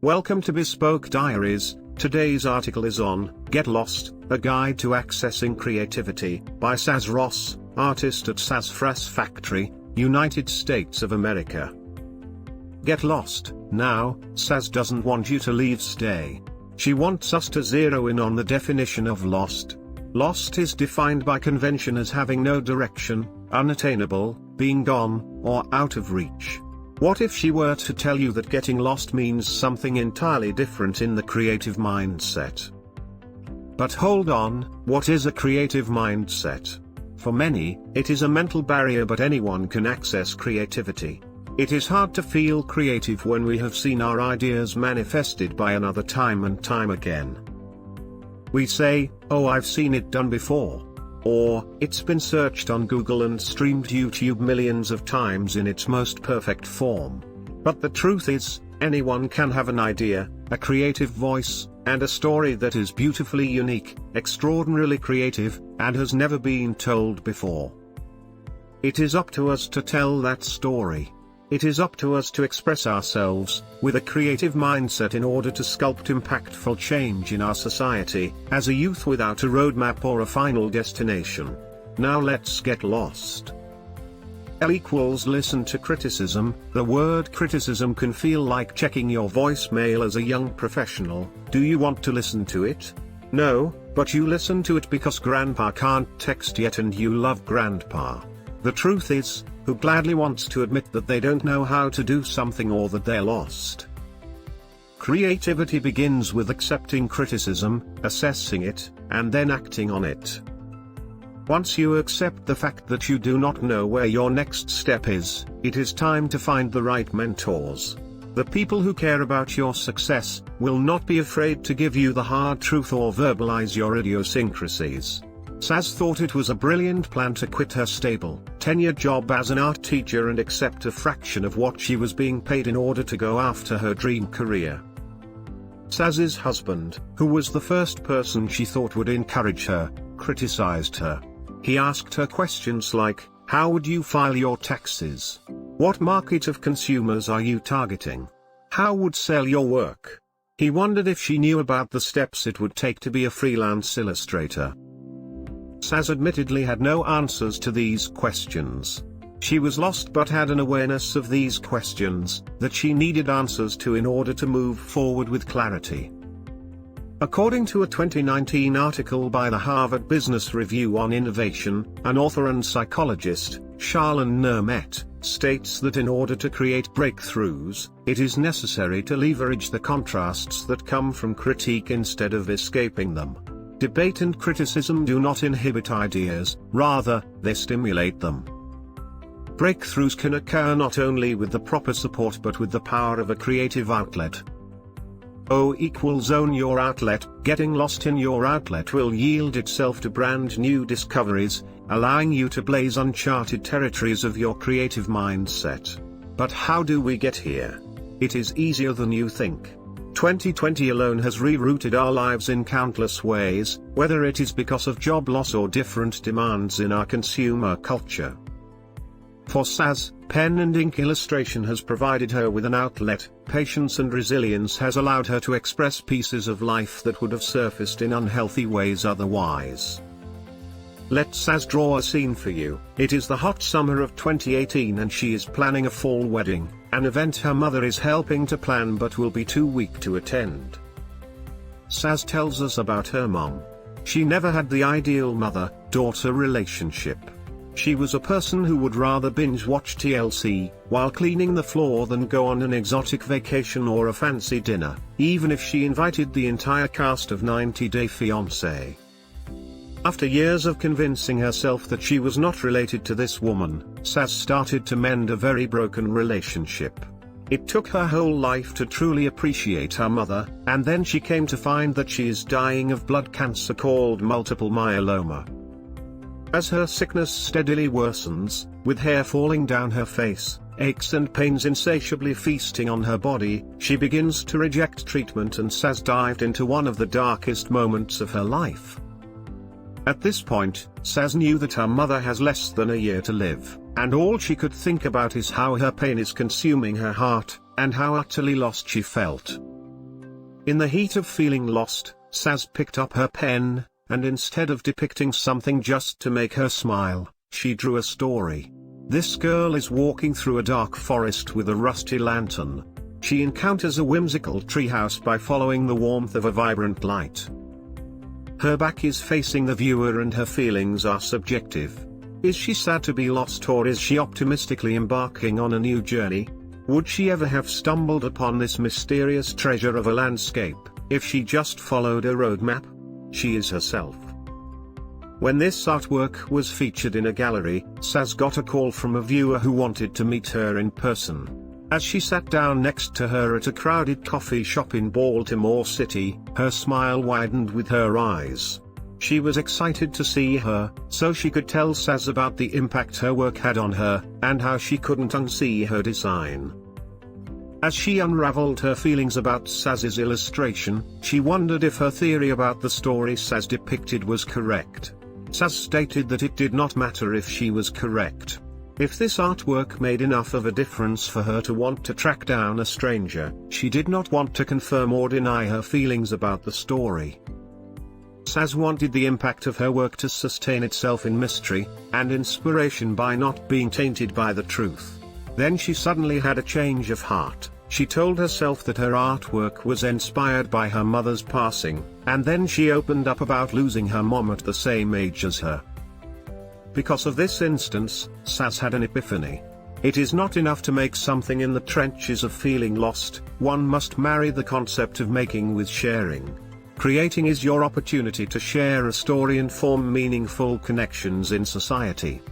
Welcome to Bespoke Diaries. Today's article is on Get Lost, A Guide to Accessing Creativity, by Saz Ross, artist at Saz Frass Factory, United States of America. Get lost. Now, Saz doesn't want you to leave, stay. She wants us to zero in on the definition of lost. Lost is defined by convention as having no direction, unattainable, being gone, or out of reach. What if she were to tell you that getting lost means something entirely different in the creative mindset? But hold on, what is a creative mindset? For many, it is a mental barrier, but anyone can access creativity. It is hard to feel creative when we have seen our ideas manifested by another time and time again. We say, "Oh, I've seen it done before." Or, "It's been searched on Google and streamed YouTube millions of times in its most perfect form." But the truth is, anyone can have an idea, a creative voice, and a story that is beautifully unique, extraordinarily creative, and has never been told before. It is up to us to tell that story. It is up to us to express ourselves, with a creative mindset, in order to sculpt impactful change in our society, as a youth without a roadmap or a final destination. Now let's get lost. Listen to criticism. The word criticism can feel like checking your voicemail as a young professional. Do you want to listen to it? No, but you listen to it because grandpa can't text yet and you love grandpa. The truth is, who gladly wants to admit that they don't know how to do something or that they're lost? Creativity begins with accepting criticism, assessing it, and then acting on it. Once you accept the fact that you do not know where your next step is, it is time to find the right mentors. The people who care about your success will not be afraid to give you the hard truth or verbalize your idiosyncrasies. Saz thought it was a brilliant plan to quit her stable, tenured job as an art teacher and accept a fraction of what she was being paid in order to go after her dream career. Saz's husband, who was the first person she thought would encourage her, criticized her. He asked her questions like, "How would you file your taxes? What market of consumers are you targeting? How would sell your work?" He wondered if she knew about the steps it would take to be a freelance illustrator. Saz admittedly had no answers to these questions. She was lost but had an awareness of these questions that she needed answers to in order to move forward with clarity. According to a 2019 article by the Harvard Business Review on innovation, an author and psychologist, Charlene Nermet, states that in order to create breakthroughs, it is necessary to leverage the contrasts that come from critique instead of escaping them. Debate and criticism do not inhibit ideas, rather, they stimulate them. Breakthroughs can occur not only with the proper support but with the power of a creative outlet. Own your outlet. Getting lost in your outlet will yield itself to brand new discoveries, allowing you to blaze uncharted territories of your creative mindset. But how do we get here? It is easier than you think. 2020 alone has rerouted our lives in countless ways, whether it is because of job loss or different demands in our consumer culture. For Saz, pen and ink illustration has provided her with an outlet. Patience and resilience has allowed her to express pieces of life that would have surfaced in unhealthy ways otherwise. Let Saz draw a scene for you. It is the hot summer of 2018 and she is planning a fall wedding, an event her mother is helping to plan but will be too weak to attend. Saz tells us about her mom. She never had the ideal mother-daughter relationship. She was a person who would rather binge-watch TLC while cleaning the floor than go on an exotic vacation or a fancy dinner, even if she invited the entire cast of 90 Day Fiancé. After years of convincing herself that she was not related to this woman, Saz started to mend a very broken relationship. It took her whole life to truly appreciate her mother, and then she came to find that she is dying of blood cancer called multiple myeloma. As her sickness steadily worsens, with hair falling down her face, aches and pains insatiably feasting on her body, she begins to reject treatment, and Saz dived into one of the darkest moments of her life. At this point, Saz knew that her mother has less than a year to live, and all she could think about is how her pain is consuming her heart, and how utterly lost she felt. In the heat of feeling lost, Saz picked up her pen, and instead of depicting something just to make her smile, she drew a story. This girl is walking through a dark forest with a rusty lantern. She encounters a whimsical treehouse by following the warmth of a vibrant light. Her back is facing the viewer and her feelings are subjective. Is she sad to be lost, or is she optimistically embarking on a new journey? Would she ever have stumbled upon this mysterious treasure of a landscape, if she just followed a roadmap? She is herself. When this artwork was featured in a gallery, Saz got a call from a viewer who wanted to meet her in person. As she sat down next to her at a crowded coffee shop in Baltimore City, her smile widened with her eyes. She was excited to see her, so she could tell Saz about the impact her work had on her, and how she couldn't unsee her design. As she unraveled her feelings about Saz's illustration, she wondered if her theory about the story Saz depicted was correct. Saz stated that it did not matter if she was correct. If this artwork made enough of a difference for her to want to track down a stranger, she did not want to confirm or deny her feelings about the story. Saz wanted the impact of her work to sustain itself in mystery and inspiration by not being tainted by the truth. Then she suddenly had a change of heart. She told herself that her artwork was inspired by her mother's passing, and then she opened up about losing her mom at the same age as her. Because of this instance, Saz had an epiphany. It is not enough to make something in the trenches of feeling lost, one must marry the concept of making with sharing. Creating is your opportunity to share a story and form meaningful connections in society.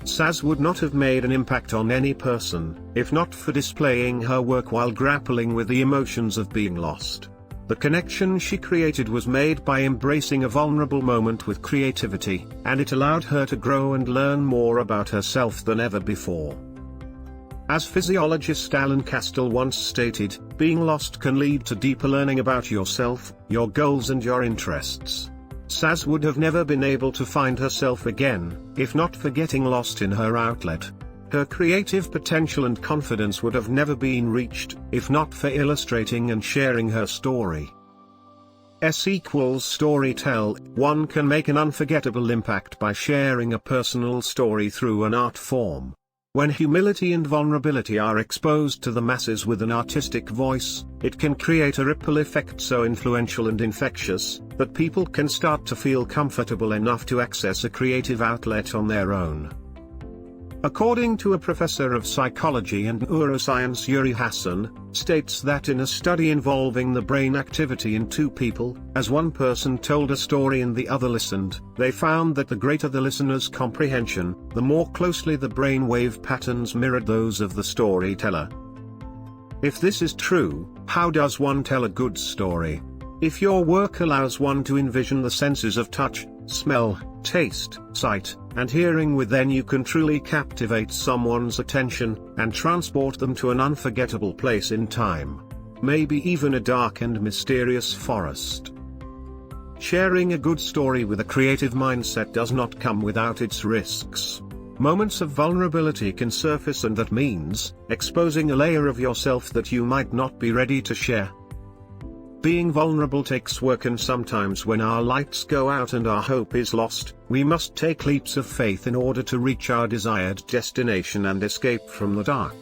Saz would not have made an impact on any person, if not for displaying her work while grappling with the emotions of being lost. The connection she created was made by embracing a vulnerable moment with creativity, and it allowed her to grow and learn more about herself than ever before. As physiologist Alan Castell once stated, being lost can lead to deeper learning about yourself, your goals and your interests. Saz would have never been able to find herself again, if not for getting lost in her outlet. Her creative potential and confidence would have never been reached, if not for illustrating and sharing her story. Storytell. One can make an unforgettable impact by sharing a personal story through an art form. When humility and vulnerability are exposed to the masses with an artistic voice, it can create a ripple effect so influential and infectious, that people can start to feel comfortable enough to access a creative outlet on their own. According to a professor of psychology and neuroscience, Yuri Hassan, states that in a study involving the brain activity in two people, as one person told a story and the other listened, they found that the greater the listener's comprehension, the more closely the brain wave patterns mirrored those of the storyteller. If this is true, how does one tell a good story? If your work allows one to envision the senses of touch, smell, taste, sight, and hearing then you can truly captivate someone's attention, and transport them to an unforgettable place in time. Maybe even a dark and mysterious forest. Sharing a good story with a creative mindset does not come without its risks. Moments of vulnerability can surface, and that means exposing a layer of yourself that you might not be ready to share. Being vulnerable takes work, and sometimes when our lights go out and our hope is lost, we must take leaps of faith in order to reach our desired destination and escape from the dark.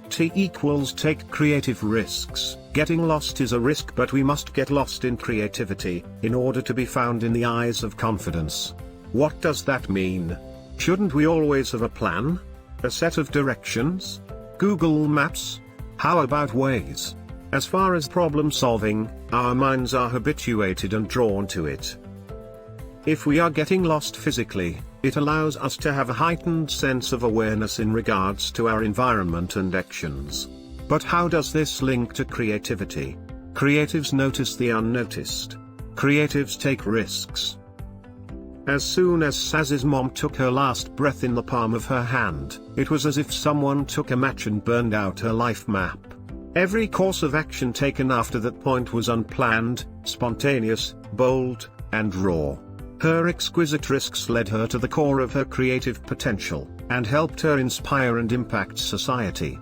Take creative risks. Getting lost is a risk, but we must get lost in creativity, in order to be found in the eyes of confidence. What does that mean? Shouldn't we always have a plan? A set of directions? Google Maps? How about Waze? As far as problem solving, our minds are habituated and drawn to it. If we are getting lost physically, it allows us to have a heightened sense of awareness in regards to our environment and actions. But how does this link to creativity? Creatives notice the unnoticed. Creatives take risks. As soon as Saz's mom took her last breath in the palm of her hand, it was as if someone took a match and burned out her life map. Every course of action taken after that point was unplanned, spontaneous, bold, and raw. Her exquisite risks led her to the core of her creative potential, and helped her inspire and impact society.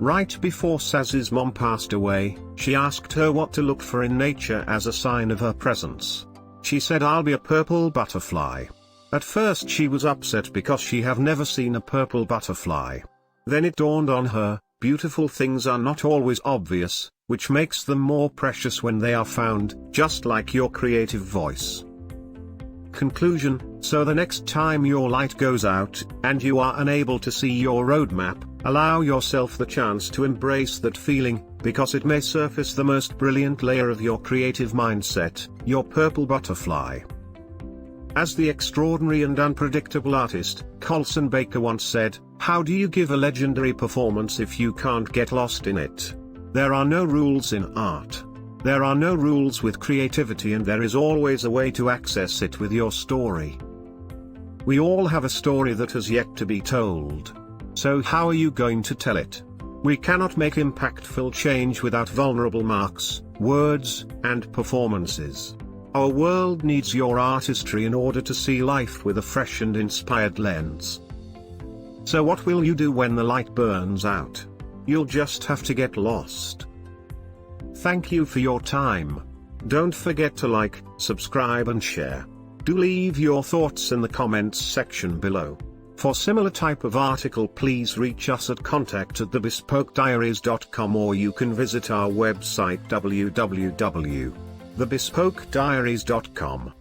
Right before Saz's mom passed away, she asked her what to look for in nature as a sign of her presence. She said, "I'll be a purple butterfly." At first she was upset because she have never seen a purple butterfly. Then it dawned on her, beautiful things are not always obvious, which makes them more precious when they are found, just like your creative voice. Conclusion: so the next time your light goes out, and you are unable to see your roadmap, allow yourself the chance to embrace that feeling, because it may surface the most brilliant layer of your creative mindset, your purple butterfly. As the extraordinary and unpredictable artist, Colson Baker once said, "How do you give a legendary performance if you can't get lost in it?" There are no rules in art. There are no rules with creativity, and there is always a way to access it with your story. We all have a story that has yet to be told. So how are you going to tell it? We cannot make impactful change without vulnerable marks, words, and performances. Our world needs your artistry in order to see life with a fresh and inspired lens. So what will you do when the light burns out? You'll just have to get lost. Thank you for your time. Don't forget to like, subscribe and share. Do leave your thoughts in the comments section below. For similar type of article, please reach us at contact@thebespokediaries.com, or you can visit our website www.thebespokediaries.com.